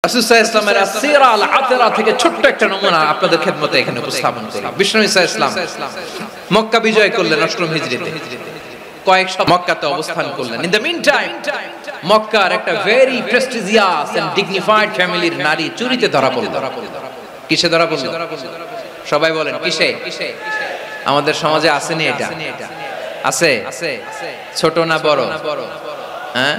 রাসূল সাল্লাল্লাহু আলাইহি ওয়াসাল্লামের আসসিরা আল আতরা থেকে ছোট্ট একটা নমুনা আপনাদের খেদমতে এখানে উপস্থাপন করি। বিষ্ণু সাল্লাল্লাহু আলাইহি ওয়াসাল্লাম মক্কা বিজয় করলেন 8ম হিজরিতে। কয়েক সপ্তাহ মক্কাতে অবস্থান করলেন। ইন দ্য মিন টাইম মক্কার একটা ভেরি প্রেস্টিজিয়াস এন্ড ডিগনিফাইড ফ্যামিলির নারী চুরিতে ধরা পড়ল। কিসে ধরা পড়ল? সবাই বলেন কিসে? আমাদের সমাজে আসেনি এটা? আছে? ছোট না বড়? হ্যাঁ,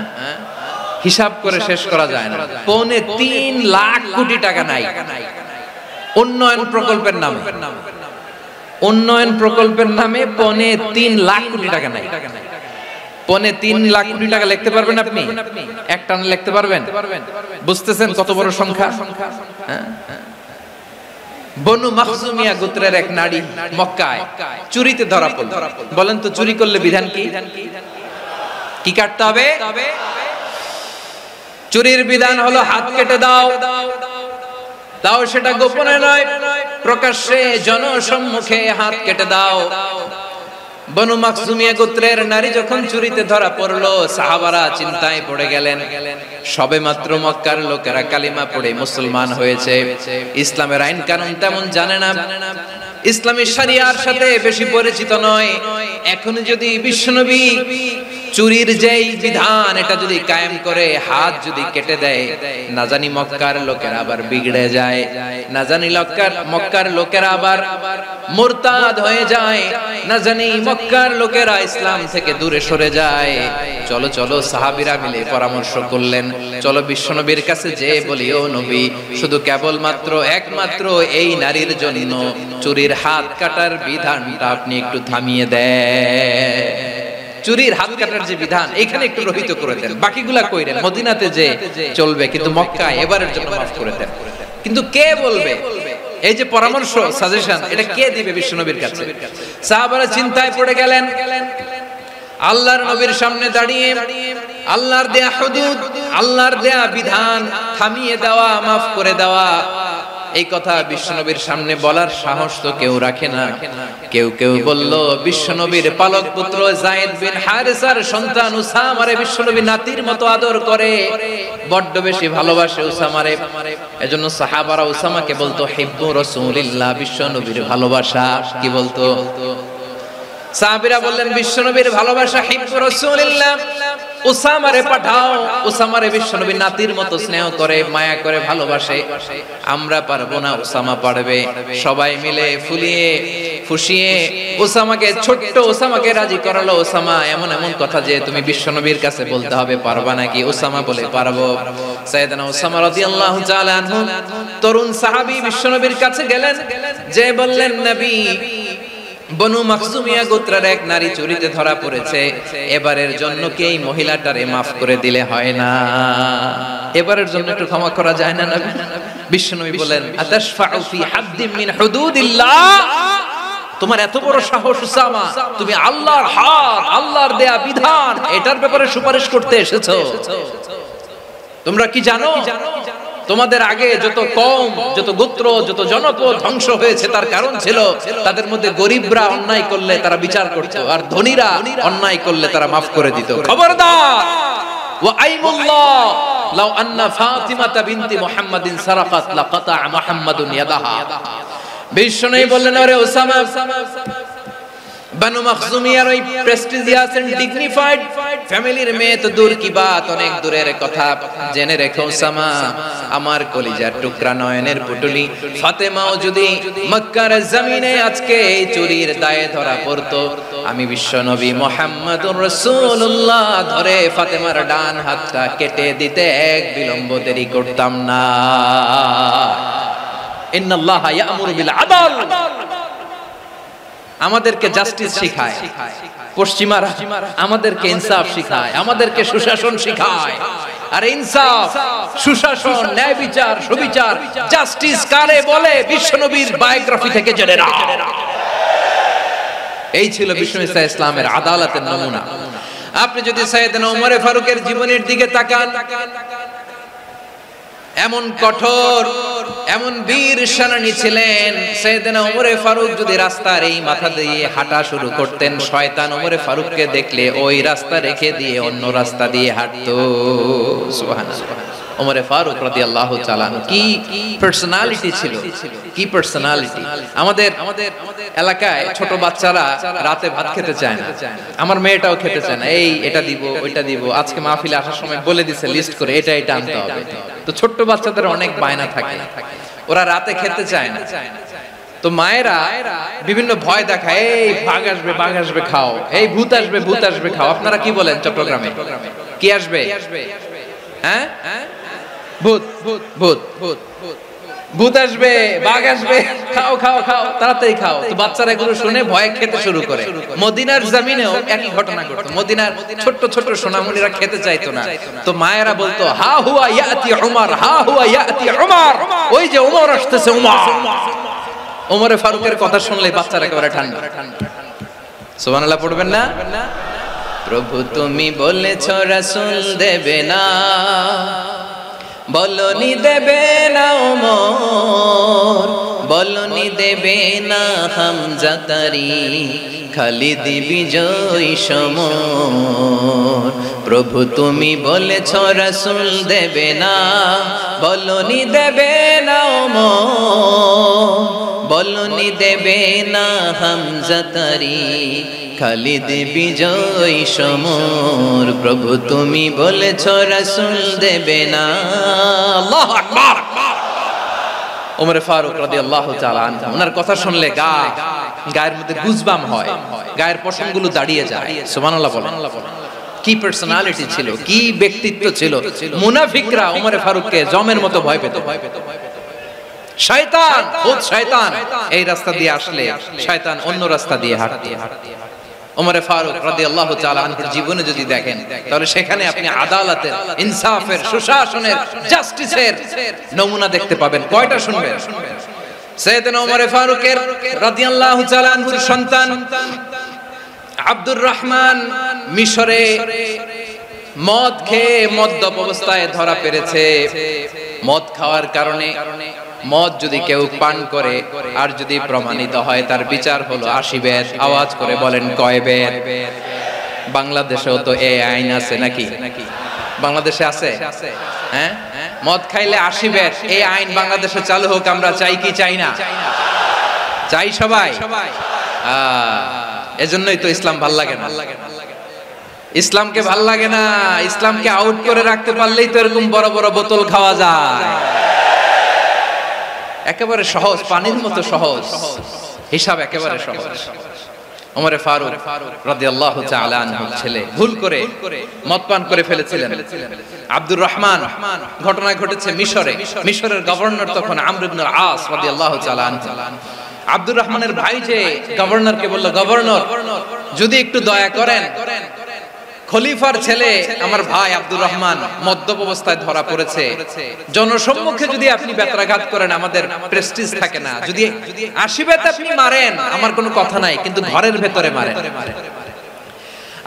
হিসাব করে শেষ করা যায় না। 3.5 লাখ কোটি টাকা নাই উন্নয়ন প্রকল্পের নামে। উন্নয়ন প্রকল্পের নামে 3.5 লাখ কোটি টাকা নাই। 3.5 লাখ কোটি টাকা লিখতে পারবেন আপনি? একটানা লিখতে পারবেন? বুঝতেছেন কত বড় সংখ্যা? বনু মাখজুমিয়া গোত্রের এক নারী মক্কায় চুরিতে ধরা পড়ল। বলেন তো চুরি করলে বিধান কি? কি কাটতে হবে? চুরির বিধান হলো হাত কেটে দাও। তাও সেটা গোপনে নয়, প্রকাশ্যে জনসম্মুখে হাত কেটে দাও। বনু মাখজুমিয়া গোত্রের নারী যখন চুরিতে ধরা পড়লো, সাহাবারা চিন্তায় পড়ে গেলেন। সবেমাত্র মক্কার লোকেরা কালিমা পড়ে মুসলমান হয়েছে, ইসলামের আইন কানুন তেমন জানে না, ইসলামী শরিয়ার সাথে বেশি পরিচিত নয়। এখন যদি বিশ্বনবী চুরির যেই বিধান এটা যদি কায়েম করে হাত যদি কেটে দেয়, না জানি মক্কার লোকেরা আবার বিগড়ে যায়, না জানি মক্কার লোকেরা আবার মুরতাদ হয়ে যায়, না জানি মক্কার লোকেরা ইসলাম থেকে দূরে সরে যায়। চলো চলো সাহাবীরা মিলে পরামর্শ করলেন, চলো বিশ্বনবীর কাছে যে বলি, ও নবী, শুধু কেবলমাত্র একমাত্র এই নারীর জন্য চুরির হাত কাটার বিধানটা আপনি একটু থামিয়ে দেন। চুরির হাত কাটার যে বিধান এখানে একটু রহিত করে দেন, বাকিগুলা কইরেন মদিনাতে যে চলবে, কিন্তু মক্কায় এবারের জন্য মাফ করে দেন। কিন্তু কে বলবে? এই যে পরামর্শ, সাজেশন, এটা কে দিবে বিশ্বনবীর কাছে? সাহাবারা চিন্তায় পড়ে গেলেন। আল্লাহর নবীর সামনে দাঁড়িয়ে আল্লাহর দেয়া হুদুদ, আল্লাহর দেয়া বিধান থামিয়ে দেওয়া, মাফ করে দেওয়া, এই কথা বিশ্বনবীর সামনে বলার সাহস তো কেউ রাখে না। কেউ কেউ বলল, বিশ্বনবীর পালক পুত্র যায়েদ বিন হারেসার সন্তান উসামারে বিশ্বনবী নাতির মতো আদর করে, বড্ড বেশি ভালোবাসে উসামারে। এজন্য সাহাবারা উসামাকে বলতো হিব্বু রাসূলিল্লাহ, বিশ্বনবীর ভালোবাসা। কি বলতো? সাহাবীরা বললেন, বিশ্বনবীর ভালোবাসা হিব্বু রাসূলিল্লাহ, উসামারে পাঠাও। উসামারে বিশ্বনবী নাতির মতো স্নেহ করে, মায়া করে, ভালোবাসে। আমরা পারবো না, উসামা পারবে। সবাই মিলে ফুলিয়ে ফুসিয়ে উসামাকে, ছোট্ট উসামাকে রাজি করালো। উসামা এমন এমন কথা যে তুমি বিশ্বনবীর কাছে বলতে হবে, পারবা নাকি? উসামা বলে, পারবো। সাইয়েদনা উসামা রাদিয়াল্লাহু তাআলা আনহু তরুণ সাহাবী বিশ্বনবীর কাছে গেলেন, যে বললেন, নবী, বনু মাখজুমিয়া গোত্রের এক নারী চুরিতে ধরা পড়েছে, এবারের জন্য কি এই মহিলাটারে মাফ করে দিলে হয় না? এবারের জন্য একটু ক্ষমা করা যায় না নবী? বিশ্বনবী বলেন, আতাশফাউ ফি হাদ্দিন মিন হুদুদিল্লাহ, তোমার এত বড় সাহস উসামা, তুমি আল্লাহর হাত, আল্লাহর দেয়া বিধান, এটার ব্যাপারে সুপারিশ করতে এসেছো? তোমরা কি জানো তোমাদের আগে যত কওম, যত গোত্র, যত জনপদ ধ্বংস হয়েছে তার কারণ ছিল তাদের মধ্যে গরিবরা অন্যায় করলে তারা বিচার করত, আর ধনীরা অন্যায় করলে তারা মাফ করে দিত। খবরদার! ওয়া আইমুল্লাহ লাউ আন্না ফাতিমাতা বিনতি মুহাম্মাদিন সারাকাত লাকাতা মুহাম্মাদুন ইয়াদাহা। বিশ্বনবী বললেন, আরে ওসামা, বনু মাখজুমিয়ার ওই প্রেস্টিজিয়াস এন্ড ডিগনিফাইড ফ্যামিলির মেয়ে তো দূর কি বাত, অনেক দূরের কথা। জেনে রেখো ওসামা, আমার কলিজার টুকরা, নয়নের পুটুলি ফাতেমাও যদি মক্কার জমিনে আজকে এই চুরির দায়ে ধরা পড়তো, আমি বিশ্বনবী মুহাম্মদুর রাসূলুল্লাহ ধরে ফাতেমার ডান হাতটা কেটে দিতে এক বিলম্ব দেরি করতাম না। ইন্নাল্লাহা ইয়া'মুরু বিল আদল, আমাদেরকে জাস্টিস শিখায়। পশ্চিমারা আমাদেরকে ইনসাফ শিখায়, আমাদেরকে সুশাসন শিখায়। আর ইনসাফ, সুশাসন, ন্যায় বিচার, সুবিচার, জাস্টিস কারে বলে বিশ্বনবীর বায়োগ্রাফি থেকে জেনে নাও। এই ছিল বিশ্বনবী সাল্লাল্লাহু আলাইহি ওয়াসাল্লামের আদালতের নমুনা। আপনি যদি সাইয়েদনা ওমর ফারুকের জীবনের দিকে তাকান, এমন কঠোর, এমন বীর সেনানী ছিলেন। সাইয়েদনা ওমর ফারুক যদি রাস্তার এই মাথা দিয়ে হাঁটা শুরু করতেন, শয়তান ওমর ফারুককে দেখলে ওই রাস্তা রেখে দিয়ে অন্য রাস্তা দিয়ে হাঁটতো। সুবহানাল্লাহ। ওমরে ফারুক রাদিয়াল্লাহু তাআলা কি পার্সোনালিটি ছিল, কি পার্সোনালিটি। আমাদের এলাকায় ছোট বাচ্চারা রাতে ভাত খেতে চায় না, আমার মেয়েটাও খেতে চায় না, এই এটা দিব ওইটা দিব, আজকে মাহফিলে আসার সময় বলে দিছে লিস্ট করে এটা এটা আনতে হবে। তো ছোট্ট বাচ্চাদের অনেক বায়না থাকে, ওরা রাতে খেতে চায় না। তো মায়েরা বিভিন্ন ভয় দেখায়, এই বাঘ আসবে বাঘ আসবে খাও, এই ভূত আসবে ভূত আসবে খাও। আপনারা কি বলেন চট্টগ্রামে? কি আসবে? হ্যাঁ, ভূত ভূত ভূত ভূত ভূত আসবে, বাঘ আসবে, খাও খাও খাও, তাড়াতাড়ি খাও। তো বাচ্চারা এগুলো শুনে ভয়ে খেতে শুরু করে। মদিনার জমিনেও একই ঘটনা ঘটতো। মদিনার ছোট্ট ছোট্ট সোনামণিরা খেতে চাইতো না, তো মায়েরা বলতো হা হুয়া ইয়াতি উমর, হা হুয়া ইয়াতি উমর, ওই যে উমর আসতেছে উমর। ওমরে ফারুকের কথা শুনলে বাচ্চারা একেবারে ঠান্ডা। সুবহানাল্লাহ পড়বেন না? প্রভু তুমি বলেছো রাসূল দেবে না, বলনি দেবে না ওমর, বলনি দেবে না হামজা তারি, খালিদ বিজয়ী সমর। প্রভু তুমি বলেছো রাসূল দেবে না, বলনি দেবে না ওমর, বলনি দেবে না হামজা তারি, খালিদ বিজয়ী সমর। প্রভু তুমি বলেছো রাসূল দেবে না। আল্লাহু আকবার। ওমরে ফারুক রাদিয়াল্লাহু তাআলা আনহু, ওনার কথা শুনলে গায়ের মধ্যে গুজবাম হয়, গায়ের পশমগুলো দাঁড়িয়ে যায়। সুবহানাল্লাহ বলেন। কি পার্সোনালিটি ছিল, কি ব্যক্তিত্ব ছিল। মুনাফিকরা ওমরে ফারুককে জমের মতো ভয় পেত। শয়তান, খুদ শয়তান এই রাস্তা দিয়ে আসলে শয়তান অন্য রাস্তা দিয়ে হাঁটতো। ওমরে ফারুক রাদিয়াল্লাহু তাআলা আনহুর জীবনে যদি দেখেন, তাহলে সেখানে আপনি আদালতের, ইনসাফের, সুশাসনের, জাস্টিসের নমুনা দেখতে পাবেন। কয়টা শুনবেন? সাইয়েদনা ওমরে ফারুকের রাদিয়াল্লাহু তাআলা আনহুর সন্তান আব্দুর রহমান মিশরে মদ খেয়ে মদ্যপ অবস্থায় ধরা পড়েছে। মদ খাওয়ার কারণে, মদ যদি কেউ পান করে আর যদি প্রমাণিত হয়, তার বিচার হলো 80 বেত। আওয়াজ করে বলেন কয় বেত? বাংলাদেশেও তো এই আইন আছে নাকি? বাংলাদেশে আছে? হ্যাঁ, মদ খাইলে 80 বেত, এই আইন বাংলাদেশে চালু হোক। আমরা চাই কি চাই না? চাই সবাই। এজন্যই তো ইসলাম ভাল লাগে না। ইসলামকে ভাল লাগে না। ইসলামকে আউট করে রাখতে পারলেই তো এরকম বড় বড় বোতল খাওয়া যায়। একেবারে সহজ, পানির মতো সহজ হিসাব, একেবারে সহজ। ওমরে ফারুক রাদিয়াল্লাহু তাআলা আনহুর ছেলে ভুল করে মদ পান করে ফেলেছিলেন। আব্দুর রহমান, ঘটনা ঘটেছে মিশরে। মিশরের গভর্নর তখন আমর ইবনে আস রাদিয়াল্লাহু তাআলা আনহু। আব্দুর রহমানের ভাই যে গভর্নরকে বলল, গভর্নর যদি একটু দয়া করেন, খলিফার ছেলে আমার ভাই আব্দুর রহমান মদ্যপ অবস্থায় ধরা পড়েছে, জনসম্মুখে যদি আপনি বেত্রাঘাত করেন আমাদের প্রেস্টিজ থাকে না, যদি 80 বেত আপনি মারেন আমার কোনো কথা নাই, কিন্তু ঘরের ভেতরে মারেন।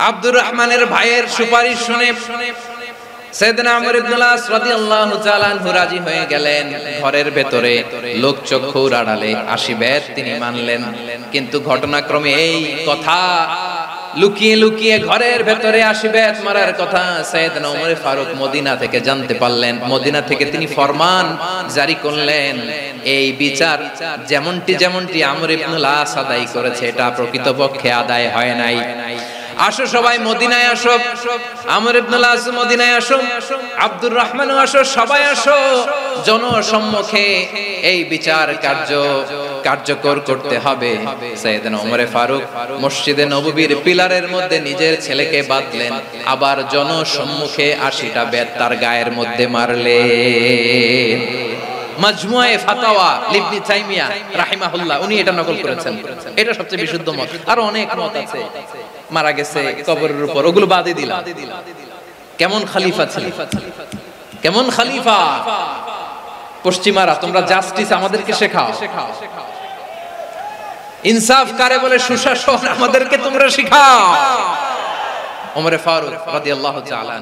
আব্দুর রহমানের ভাইয়ের সুপারিশ শুনে সাইয়েদনা আমর ইবনে আস রাদিয়াল্লাহু তাআলা আনহু রাজি হয়ে গেলেন। ঘরের ভেতরে লোক চক্ষুর আড়ালে 80 বেত তিনি মানলেন। কিন্তু ঘটনাক্রমে এই কথা লুকিয়ে লুকিয়ে ঘরের ভেতরে 80 বেত মারার কথা সাইয়েদনা ওমর ফারুক মদিনা থেকে জানতে পারলেন। মদিনা থেকে তিনি ফরমান জারি করলেন, এই বিচার যেমনটি আমর ইবনে আস আদায় করেছে, এটা প্রকৃতপক্ষে আদায় হয় নাই। আসো সবাই মদিনায় আসো, আমর ইবনে আস মদিনায় আসো, আব্দুর রহমানও আসো, সবাই আসো, জনসম্মুখে এই বিচার কার্যকর করতে হবে। সাইয়েদনা ওমর ফারুক মসজিদে নববীর পিলারের মধ্যে নিজের ছেলেকে বাঁধলেন, আবার জনসম্মুখে 80টা বেত তার গায়ের মধ্যে মারলেন। মাজমুয়ে ফাতাওয়া ইবনে তাইমিয়া রাহিমাহুল্লাহ উনি এটা নকল করেছেন। এটা সবচেয়ে বিশুদ্ধ মত। আর অনেক মত আছে, মারা গেছে কবরের উপর, ওগুলো বাদই দিলাম। কেমন খলিফা ছিলেন, কেমন খলিফা। পশ্চিমারা তোমরা জাস্টিস আমাদেরকে শেখাও, ইনসাফ কারে বলে, সুশাসন আমাদেরকে তোমরা শেখাও। ওমর ফারুক রাদিয়াল্লাহু তাআলা